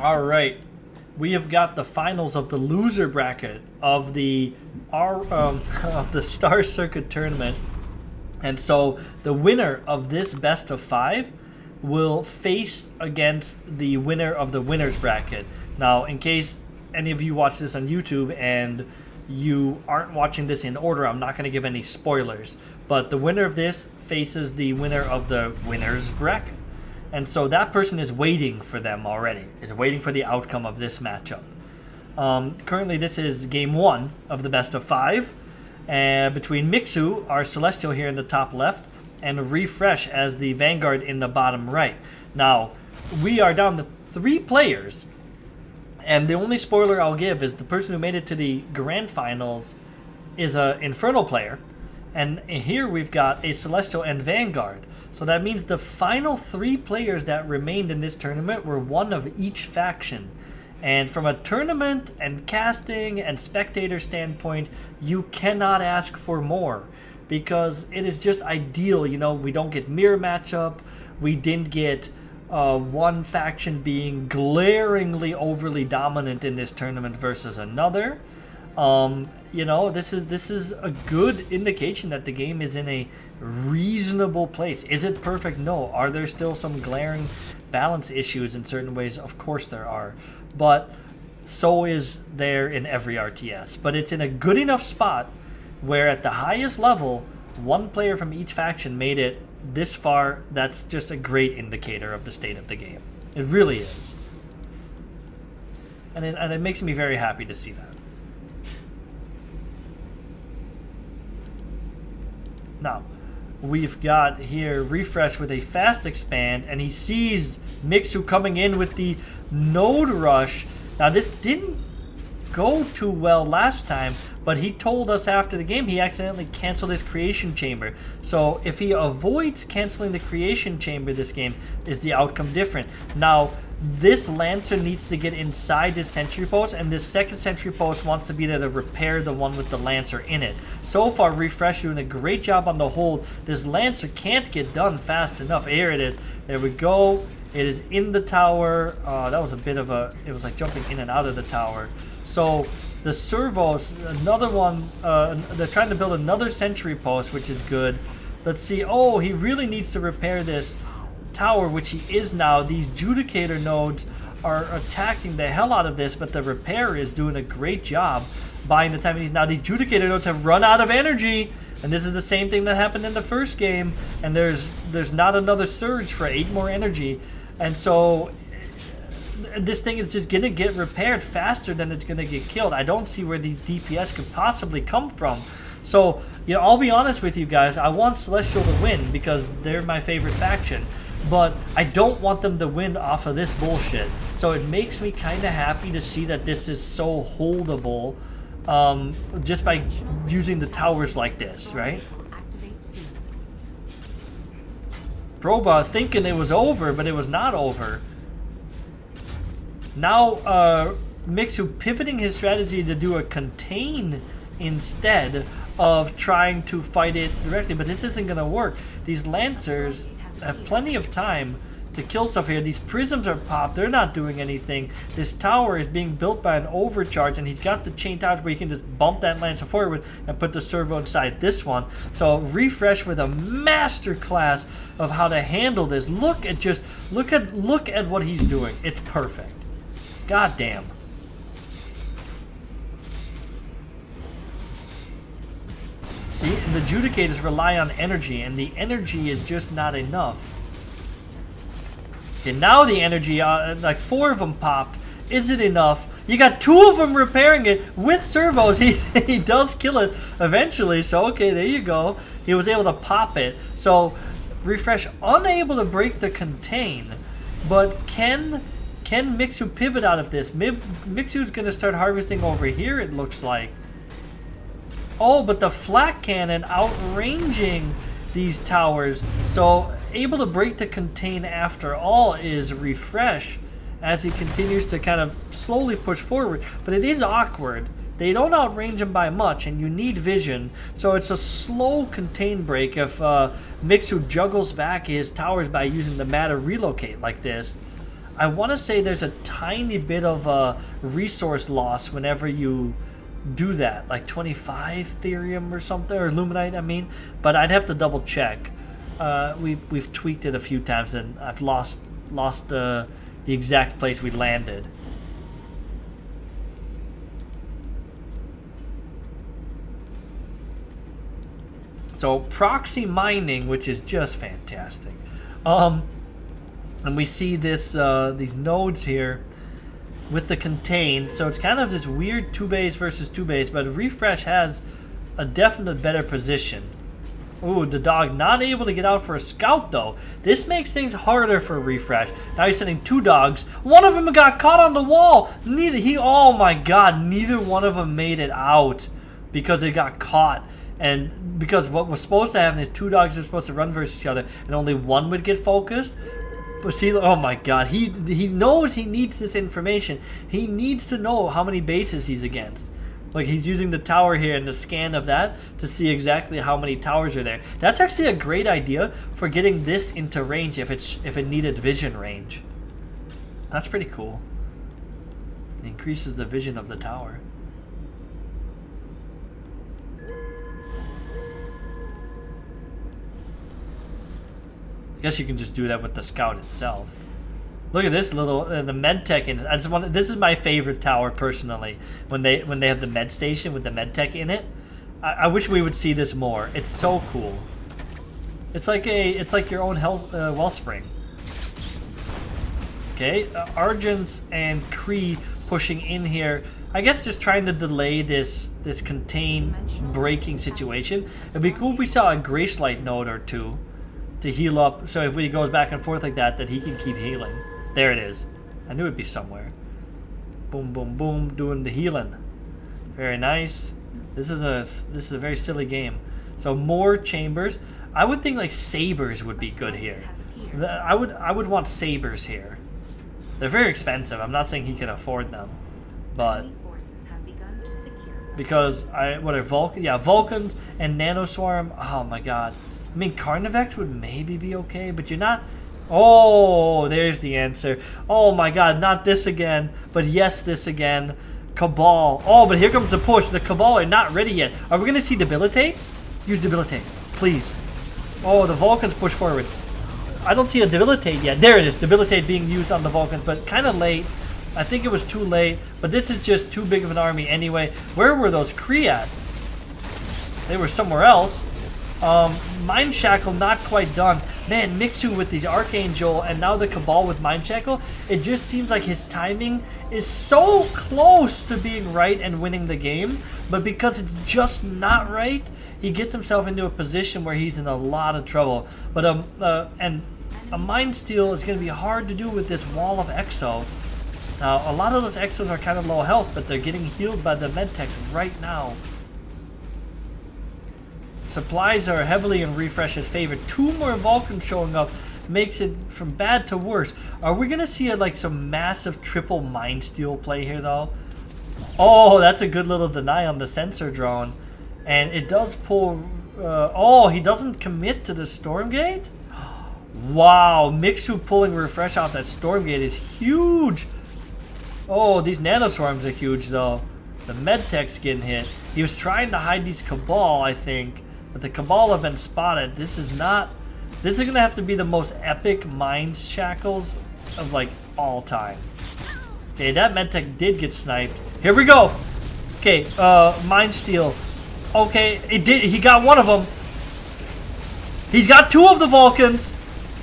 All right, we have got the finals of the loser bracket of the of the Star Circuit tournament, and so the winner of this best of 5 will face against the winner of the winners bracket. Now, in case any of you watch this on YouTube and you aren't watching this in order, I'm not going to give any spoilers, but the winner of this faces the winner of the winners bracket. And so that person is waiting for them already. Is waiting for the outcome of this matchup. Currently, this is game 1 of the best of 5. Between Mixu, our Celestial here in the top left, and Refresh as the Vanguard in the bottom right. Now, we are down to 3 players. And the only spoiler I'll give is the person who made it to the Grand Finals is an Infernal player. And here we've got a Celestial and Vanguard. So that means the final 3 players that remained in this tournament were one of each faction. And from a tournament and casting and spectator standpoint, you cannot ask for more. Because it is just ideal, you know, we don't get mirror matchup, we didn't get one faction being glaringly overly dominant in this tournament versus another. You know, this is a good indication that the game is in a reasonable place. Is it perfect? No. Are there still some glaring balance issues in certain ways? Of course there are. But so is there in every RTS. But it's in a good enough spot where at the highest level, one player from each faction made it this far. That's just a great indicator of the state of the game. It really is. And it makes me very happy to see that. Now, we've got here Refresh with a fast expand, and he sees Mixu coming in with the node rush. Now, this didn't go too well last time, but he told us after the game he accidentally canceled his creation chamber. So if he avoids canceling the creation chamber this game, is the outcome different? Now, this Lancer needs to get inside this sentry post, and this second sentry post wants to be there to repair the one with the Lancer in it. So far, Refresh doing a great job on the hold. This Lancer can't get done fast enough. Here it is. There we go. It is in the tower. That was a bit of a... It was like jumping in and out of the tower. So the servos, another one, they're trying to build another sentry post, which is good. Let's see. Oh, he really needs to repair this tower, which he is now. These Judicator nodes are attacking the hell out of this, but the repair is doing a great job buying the time. Now these Judicator nodes have run out of energy, and this is the same thing that happened in the first game, and there's not another surge for 8 more energy, and so this thing is just gonna get repaired faster than it's gonna get killed. I don't see where the DPS could possibly come from. So, you know, I'll be honest with you guys, I want Celestial to win because they're my favorite faction, but I don't want them to win off of this bullshit. So it makes me kind of happy to see that this is so holdable just by using the towers like this, right? Proba thinking it was over, but it was not over. Now, Mixu pivoting his strategy to do a contain instead of trying to fight it directly, but this isn't going to work. These Lancers have plenty of time to kill stuff here. These prisms are popped. They're not doing anything. This tower is being built by an overcharge, and he's got the chain towers where you can just bump that Lancer forward and put the servo inside this one. So Refresh with a master class of how to handle this. Look at what he's doing. It's perfect. God damn. See, the Judicators rely on energy, and the energy is just not enough. Okay, now the energy, like 4 of them popped. Is it enough? You got 2 of them repairing it with servos. He does kill it eventually, so okay, there you go. He was able to pop it. So, Refresh unable to break the contain, but can Mixu pivot out of this? Mixu's going to start harvesting over here, it looks like. Oh, but the flak cannon outranging these towers. So, able to break the contain after all is Refresh as he continues to kind of slowly push forward. But it is awkward. They don't outrange him by much, and you need vision. So it's a slow contain break if Mixu juggles back his towers by using the matter relocate like this. I want to say there's a tiny bit of resource loss whenever you do that, like 25 Therium or something, or Luminite, I mean. But I'd have to double check. We've tweaked it a few times, and I've lost the exact place we landed. So proxy mining, which is just fantastic. And we see this these nodes here with the contain. So it's kind of this weird 2 base versus 2 base, but Refresh has a definite better position. Ooh, the dog not able to get out for a scout though. This makes things harder for Refresh. Now he's sending 2 dogs. One of them got caught on the wall. Oh my god, neither one of them made it out because they got caught. And because what was supposed to happen is 2 dogs are supposed to run versus each other, and only one would get focused. But see, oh my god, he knows he needs this information. He needs to know how many bases he's against. Like, he's using the tower here and the scan of that to see exactly how many towers are there. That's actually a great idea for getting this into range if it needed vision range. That's pretty cool. It increases the vision of the tower. I guess you can just do that with the scout itself. Look at this little the med tech in it. This is my favorite tower personally. When they have the med station with the med tech in it, I wish we would see this more. It's so cool. It's like your own health wellspring. Okay, Argents and Kree pushing in here. I guess just trying to delay this contain breaking situation. It'd be cool if we saw a Grace Light node or two to heal up, so if he goes back and forth like that he can keep healing. There it is. I knew it'd be somewhere. Boom, boom, boom, doing the healing. Very nice. This is a very silly game. So more chambers. I would think like sabers would be good here. I would want sabers here. They're very expensive. I'm not saying he can afford them, but because Vulcans and Nanoswarm. Oh my god. I mean, Carnivex would maybe be okay, but you're not... Oh, there's the answer. Oh my god, not this again, but yes, this again. Cabal. Oh, but here comes the push. The Cabal are not ready yet. Are we going to see Debilitates? Use Debilitate, please. Oh, the Vulcans push forward. I don't see a Debilitate yet. There it is, Debilitate being used on the Vulcans, but kind of late. I think it was too late, but this is just too big of an army anyway. Where were those Kree at? They were somewhere else. Mind Shackle not quite done. Man, Mixu with the Archangel and now the Cabal with Mind Shackle, it just seems like his timing is so close to being right and winning the game, but because it's just not right, he gets himself into a position where he's in a lot of trouble. But and a Mind Steal is going to be hard to do with this wall of Exo. Now, a lot of those Exos are kind of low health, but they're getting healed by the Medtechs right now. Supplies are heavily in Refresh's favor. 2 more Vulcans showing up makes it from bad to worse. Are we going to see like some massive triple Mind Steal play here, though? Oh, that's a good little deny on the sensor drone. And it does pull... oh, he doesn't commit to the Stormgate? Wow, Mixu pulling Refresh off that Stormgate is huge. Oh, these Nanoswarms are huge, though. The Medtech's getting hit. He was trying to hide these Cabal, I think. But the Cabal have been spotted. This is going to have to be the most epic Mind Shackles of, like, all time. Okay, that Medtech did get sniped. Here we go. Okay, Mind Steal. Okay, he got one of them. He's got 2 of the Vulcans.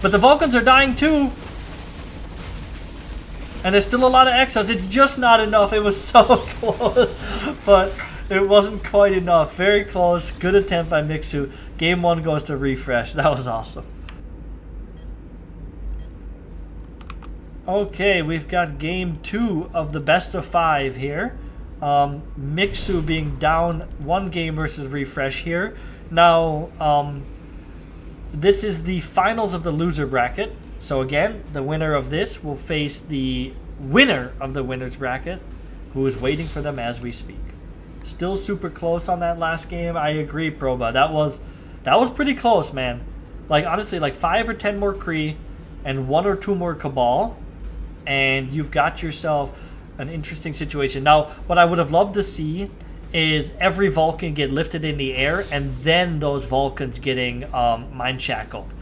But the Vulcans are dying too. And there's still a lot of Exos. It's just not enough. It was so close. But... it wasn't quite enough. Very close. Good attempt by Mixu. Game 1 goes to Refresh. That was awesome. Okay, we've got game 2 of the best of 5 here. Mixu being down 1 game versus Refresh here. Now, this is the finals of the loser bracket. So again, the winner of this will face the winner of the winner's bracket, who is waiting for them as we speak. Still super close on that last game. I agree, Proba. That was pretty close, man. Like, honestly, like 5 or 10 more Kree and 1 or 2 more Cabal. and you've got yourself an interesting situation. Now, what I would have loved to see is every Vulcan get lifted in the air, and then those Vulcans getting mind shackled,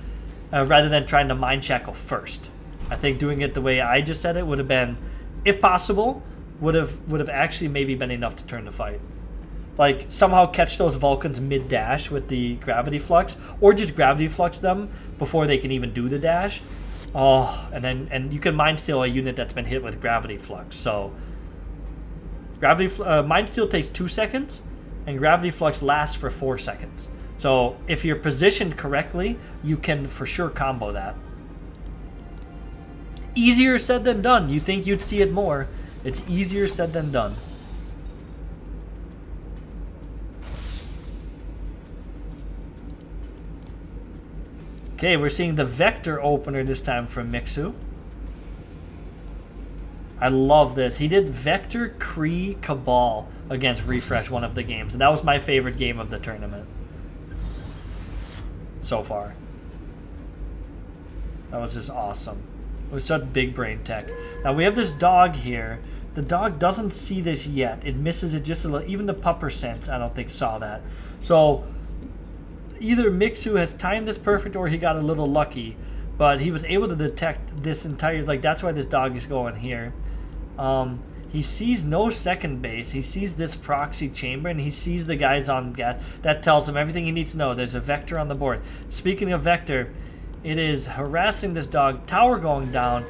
rather than trying to mind shackle first. I think doing it the way I just said it would have been, if possible, would have actually maybe been enough to turn the fight. Like, somehow catch those Vulcans mid-dash with the gravity flux, or just gravity flux them before they can even do the dash. Oh, and you can mind steal a unit that's been hit with gravity flux. So, mind steal takes 2 seconds, and gravity flux lasts for 4 seconds. So, if you're positioned correctly, you can for sure combo that. Easier said than done. You think you'd see it more. It's easier said than done. Okay, we're seeing the Vector opener this time from Mixu. I love this. He did Vector Kree Cabal against Refresh one of the games, and that was my favorite game of the tournament so far. That was just awesome. It was such big brain tech. Now we have this dog here. The dog doesn't see this yet. It misses it just a little. Even the pupper sense, I don't think, saw that. So either Mixu has timed this perfect or he got a little lucky, but he was able to detect this entire, like, that's why this dog is going here. He sees no second base. He sees this proxy chamber, and he sees the guys on gas. That tells him everything he needs to know. There's a Vector on the board. Speaking of Vector, it is harassing this dog. Tower going down.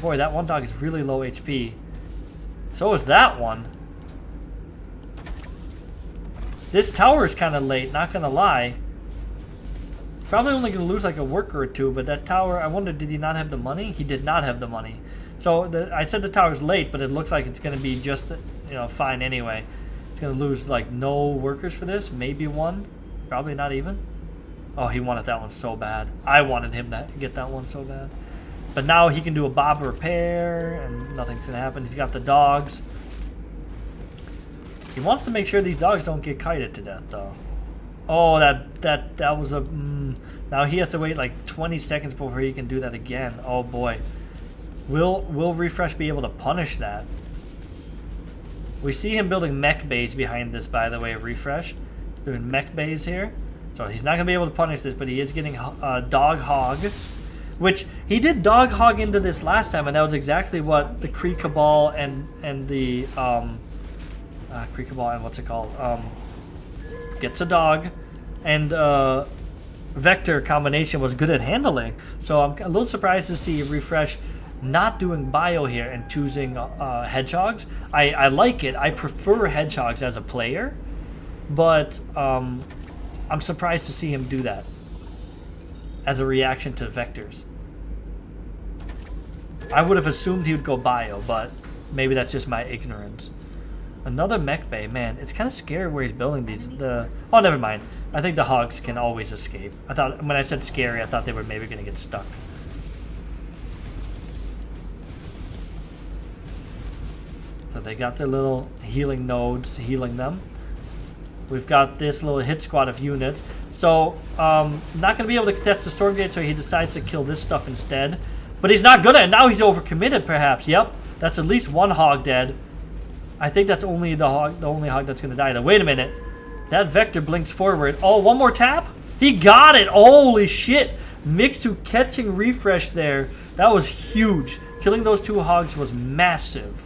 Boy, that one dog is really low HP. So is that one. This tower is kind of late, not going to lie. Probably only going to lose like a worker or two, but that tower, I wonder, did he not have the money? He did not have the money. So I said the tower's late, but it looks like it's going to be just, fine anyway. It's going to lose like no workers for this, maybe one, probably not even. Oh, he wanted that one so bad. I wanted him to get that one so bad. But now he can do a Bob repair, and nothing's going to happen. He's got the dogs. He wants to make sure these dogs don't get kited to death, though. Oh, that was a... Now he has to wait like 20 seconds before he can do that again. Oh, boy. Will Refresh be able to punish that? We see him building mech bays behind this, by the way, Refresh. Doing mech bays here. So he's not going to be able to punish this, but he is getting Dog Hog. Which, he did Dog Hog into this last time, and that was exactly what the Kree Cabal and the... Kree Cabal and what's it called? Gets a dog. And Vector combination was good at handling. So I'm a little surprised to see Refresh not doing bio here and choosing hedgehogs. I like it. I prefer hedgehogs as a player. But I'm surprised to see him do that as a reaction to Vectors. I would have assumed he would go bio, but maybe that's just my ignorance. Another mech bay, man. It's kind of scary where he's building these. Oh, never mind. I think the hogs can always escape. I thought when I said scary, I thought they were maybe going to get stuck. So they got their little healing nodes healing them. We've got this little hit squad of units. So, not going to be able to contest the Stormgate, so he decides to kill this stuff instead. But he's not gonna, and now he's overcommitted, perhaps. Yep, that's at least one hog dead. I think that's only the only hog that's gonna die. Though, wait a minute. That Vector blinks forward. Oh, one more tap? He got it! Holy shit! Mixu catching Refresh there. That was huge. Killing those two hogs was massive.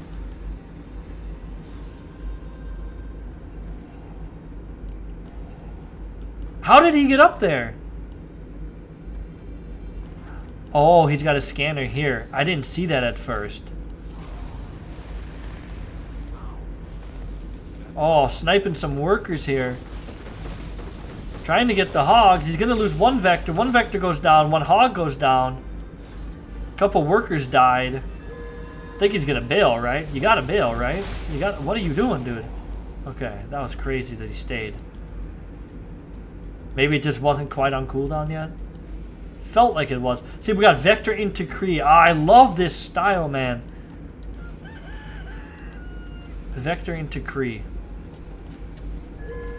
How did he get up there? Oh, he's got a scanner here. I didn't see that at first. Oh, sniping some workers here. Trying to get the hogs. He's going to lose one Vector. One Vector goes down. One hog goes down. A couple workers died. I think he's going to bail, right? You got to bail, right? What are you doing, dude? Okay, that was crazy that he stayed. Maybe it just wasn't quite on cooldown yet. Felt like it was. See, we got Vector into Kree. I love this style, man. Vector into Kree.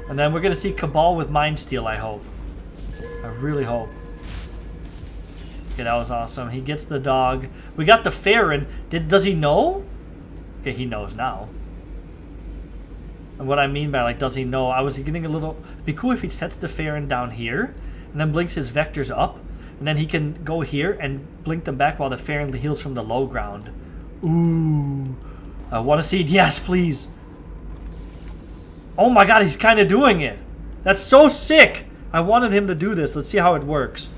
And then we're going to see Cabal with Mind Steal, I hope. I really hope. Okay, that was awesome. He gets the dog. We got the Farron. Does he know? Okay, he knows now. And what I mean by, like, does he know? I was getting a little... It'd be cool if he sets the Farron down here and then blinks his vectors up. And then he can go here and blink them back while the Farron heals from the low ground. Ooh. I want to see it. Yes, please. Oh my god, he's kind of doing it. That's so sick. I wanted him to do this. Let's see how it works.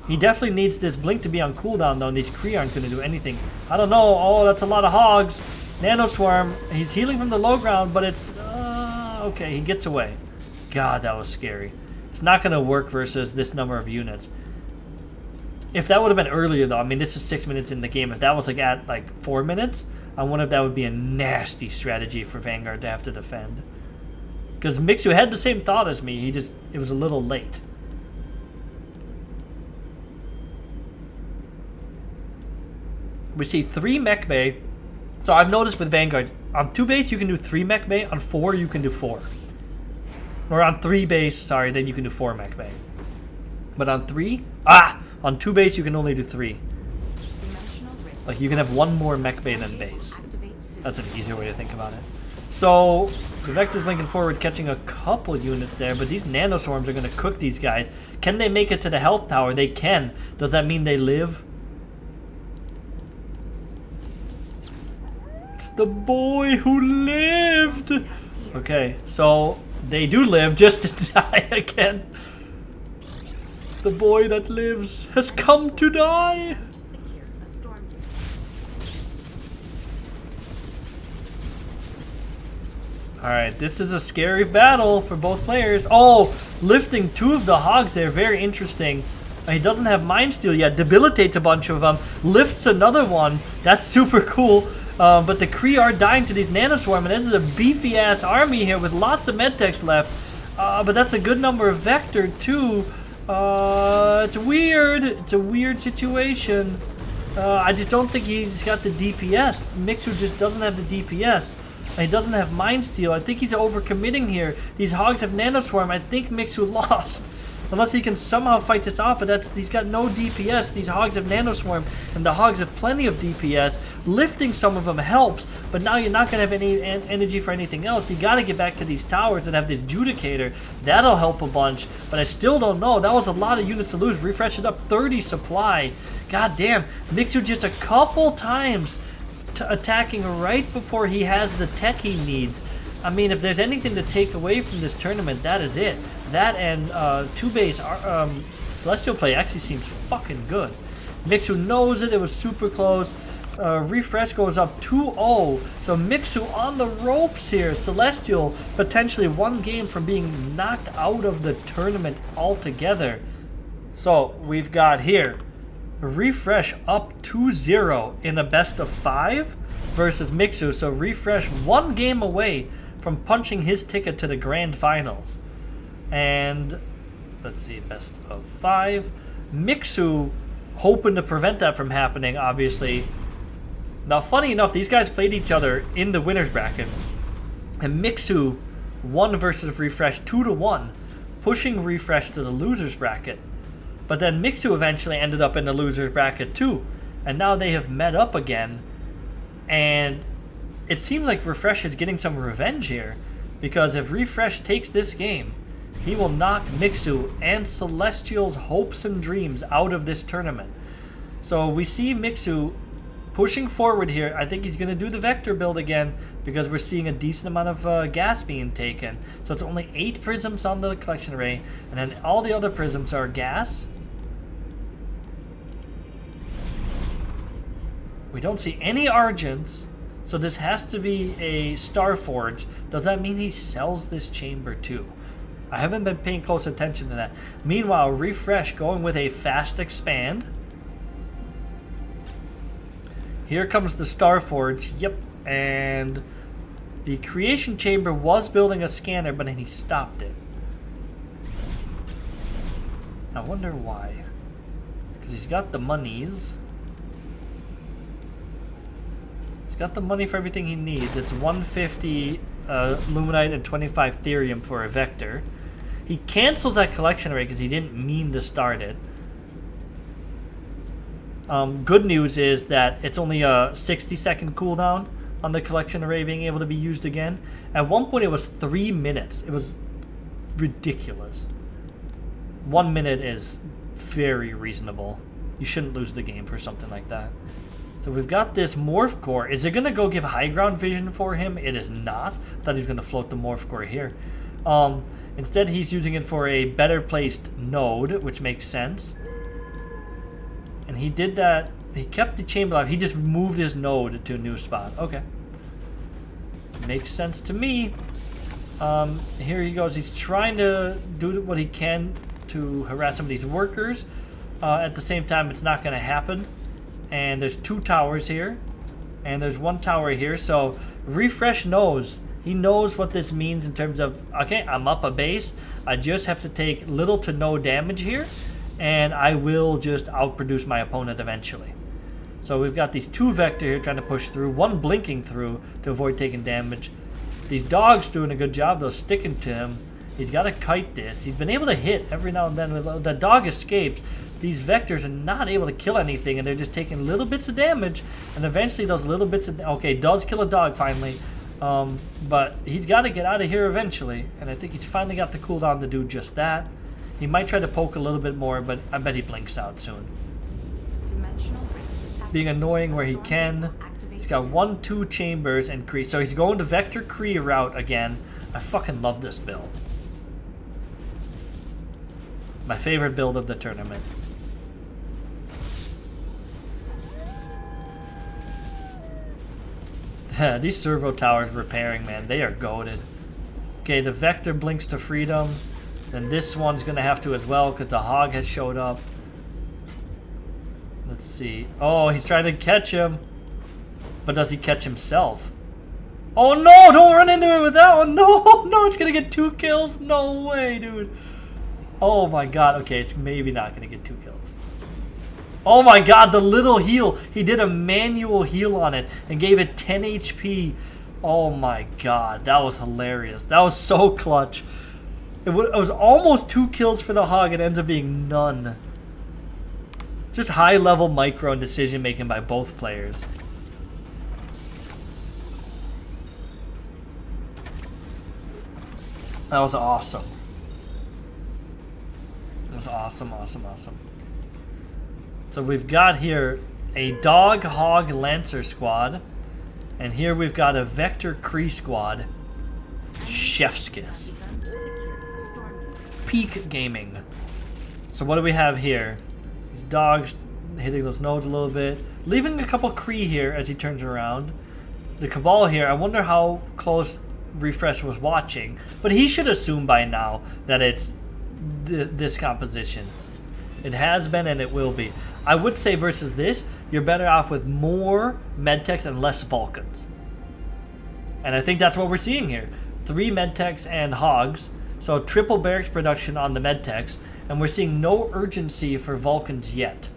He definitely needs this blink to be on cooldown, though, and these Kree aren't going to do anything. I don't know. Oh, that's a lot of hogs. Nano Swarm. He's healing from the low ground, but it's... okay, he gets away. God, that was scary. It's not going to work versus this number of units. If that would have been earlier, though, I mean, this is 6 minutes in the game. If that was like at like 4 minutes, I wonder if that would be a nasty strategy for Vanguard to have to defend. Because Mixu had the same thought as me. It was a little late. We see 3 mech bay. So I've noticed with Vanguard, on 2 base you can do 3 mech bay, on 4 you can do 4. Or on 3 base, sorry, then you can do 4 mech bay. But on on 2 base you can only do 3. Like you can have 1 more mech bay than base. That's an easier way to think about it. So the Vector's linking forward, catching a couple units there, but these Nano Swarms are going to cook these guys. Can they make it to the health tower? They can. Does that mean they live? It's the boy who lived! Okay, so they do live just to die again. The boy that lives has come to die! Alright, this is a scary battle for both players. Oh, lifting 2 of the hogs there, very interesting. He doesn't have Mind Steal yet, debilitates a bunch of them, lifts another one. That's super cool. But the Kree are dying to these Nanoswarm, and this is a beefy-ass army here with lots of medtechs left. But that's a good number of Vector, too. It's weird. It's a weird situation. I just don't think he's got the DPS. Mixu just doesn't have the DPS. He doesn't have Mind Steal. I think he's overcommitting here. These hogs have Nanoswarm. I think Mixu lost. Unless he can somehow fight this off, but he's got no DPS. These hogs have Nanoswarm, and the hogs have plenty of DPS. Lifting some of them helps, but now you're not going to have any energy for anything else. You got to get back to these towers and have this Judicator. That'll help a bunch, but I still don't know. That was a lot of units to lose. Refresh it up 30 supply. God damn. Mixu just a couple times attacking right before he has the tech he needs. I mean, if there's anything to take away from this tournament, that is it. That and 2 base Celestial play actually seems fucking good. Mixu knows it. It was super close. Refresh goes up 2-0. So Mixu on the ropes here. Celestial potentially 1 game from being knocked out of the tournament altogether. So we've got here Refresh up 2-0 in a best of 5 versus Mixu. So Refresh 1 game away from punching his ticket to the grand finals. And let's see, best of 5. Mixu hoping to prevent that from happening, obviously. Now, funny enough, these guys played each other in the winner's bracket. And Mixu won versus Refresh 2-1, pushing Refresh to the loser's bracket. But then Mixu eventually ended up in the loser's bracket too. And now they have met up again. And it seems like Refresh is getting some revenge here. Because if Refresh takes this game, he will knock Mixu and Celestial's hopes and dreams out of this tournament. So we see Mixu pushing forward here. I think he's going to do the Vector build again because we're seeing a decent amount of gas being taken. So it's only 8 prisms on the collection array, and then all the other prisms are gas. We don't see any Argents, so this has to be a Starforge. Does that mean he sells this chamber too? I haven't been paying close attention to that. Meanwhile, Refresh going with a fast expand. Here comes the Starforge. Yep. And the creation chamber was building a scanner, but then he stopped it. I wonder why. Because he's got the monies. He's got the money for everything he needs. It's 150 Luminite and 25 Therium for a Vector. He cancels that collection array because he didn't mean to start it. Good news is that it's only a 60-second cooldown on the collection array being able to be used again. At one point it was 3 minutes. It was ridiculous. 1 minute is very reasonable. You shouldn't lose the game for something like that. So we've got this Morph Core. Is it going to go give high ground vision for him? It is not. I thought he was going to float the Morph Core here. Instead, he's using it for a better placed node, which makes sense. And he did that. He kept the chamber alive. He just moved his node to a new spot. Okay. Makes sense to me. Here he goes. He's trying to do what he can to harass some of these workers. At the same time, it's not going to happen. And there's 2 towers here. And there's 1 tower here. So Refresh knows. He knows what this means in terms of, okay, I'm up a base. I just have to take little to no damage here. And I will just outproduce my opponent eventually. So we've got these 2 Vector here trying to push through. 1 blinking through to avoid taking damage. These dogs doing a good job, though, sticking to him. He's got to kite this. He's been able to hit every now and then. The dog escapes. These Vectors are not able to kill anything, and they're just taking little bits of damage. And eventually those little bits of... Okay, does kill a dog finally. But he's got to get out of here eventually. And I think he's finally got the cooldown to do just that. He might try to poke a little bit more, but I bet he blinks out soon. Being annoying where he can. He's got 1, 2 chambers and Kree. So he's going to Vector Kree route again. I fucking love this build. My favorite build of the tournament. These servo towers repairing, man, they are goated. Okay, the Vector blinks to freedom. Then this one's gonna have to as well because the Hog has showed up. Let's see. Oh, he's trying to catch him. But does he catch himself? Oh no, don't run into it with that one. No, no, it's gonna get 2 kills. No way, dude. Oh my god, okay, it's maybe not gonna get 2 kills. Oh my god, the little heal. He did a manual heal on it and gave it 10 HP. Oh my god, that was hilarious. That was so clutch. It was almost 2 kills for the Hog. It ends up being none. Just high-level micro and decision-making by both players. That was awesome. That was awesome, awesome, awesome. So we've got here a Dog, Hog, Lancer squad. And here we've got a Vector Kree squad. Chef's kiss. Peak gaming. So what do we have here? These dogs hitting those nodes a little bit. Leaving a couple Kree here as he turns around. The Cabal here, I wonder how close Refresh was watching. But he should assume by now that it's this composition. It has been and it will be. I would say versus this, you're better off with more Medtechs and less Vulcans. And I think that's what we're seeing here. 3 Medtechs and Hogs. So triple barracks production on the Medtechs. And we're seeing no urgency for Vulcans yet.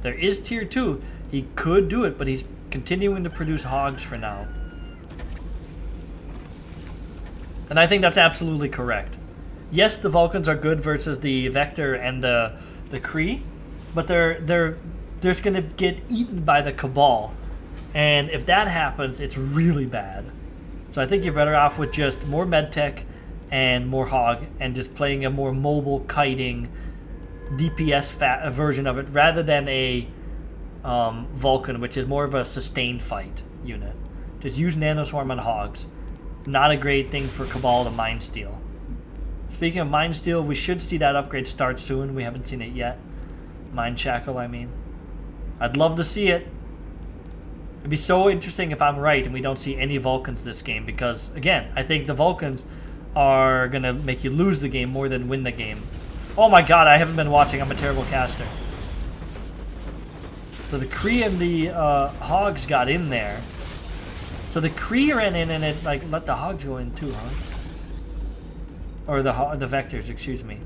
There is tier 2. He could do it, but he's continuing to produce Hogs for now. And I think that's absolutely correct. Yes, the Vulcans are good versus the Vector and the Kree. But they're just going to get eaten by the Cabal. And if that happens, it's really bad. So I think you're better off with just more Medtech and more Hog and just playing a more mobile kiting DPS version of it rather than a Vulcan, which is more of a sustained fight unit. Just use Nanoswarm on Hogs. Not a great thing for Cabal to Mind Steal. Speaking of Mind Steal, we should see that upgrade start soon. We haven't seen it yet. Mind Shackle, I mean. I'd love to see it. It'd be so interesting if I'm right and we don't see any Vulcans this game because, again, I think the Vulcans are going to make you lose the game more than win the game. Oh my god, I haven't been watching. I'm a terrible caster. So the Kree and the Hogs got in there. So the Kree ran in and it, like, let the Hogs go in too, huh? Or the Vectors, excuse me.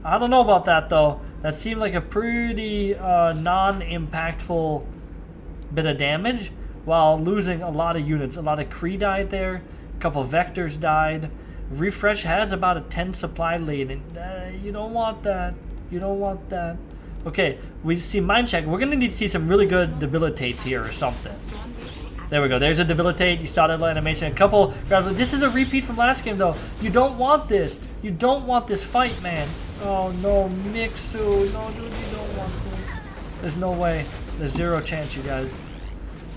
I don't know about that, though. That seemed like a pretty non-impactful bit of damage while losing a lot of units. A lot of Kree died there. A couple Vectors died. Refresh has about a 10 supply lead, and you don't want that. You don't want that. Okay, we see Mind Check. We're gonna need to see some really good debilitates here or something. There we go. There's a debilitate. You saw that little animation. A couple grabs. This is a repeat from last game, though. You don't want this. You don't want this fight, man. Oh no, Mixu. No, dude, you don't want this. There's no way. There's zero chance, you guys.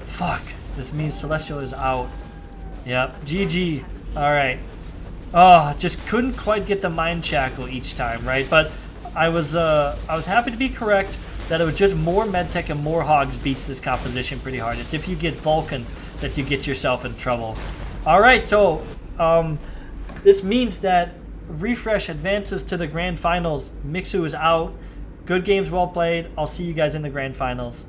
Fuck. This means Celestial is out. Yep. GG. All right. Oh, just couldn't quite get the Mind Shackle each time, right? But I was happy to be correct that it was just more Medtech and more Hogs beats this composition pretty hard. It's if you get Vulcans that you get yourself in trouble. All right, so this means that Refresh advances to the Grand Finals. Mixu is out. Good games, well played. I'll see you guys in the Grand Finals.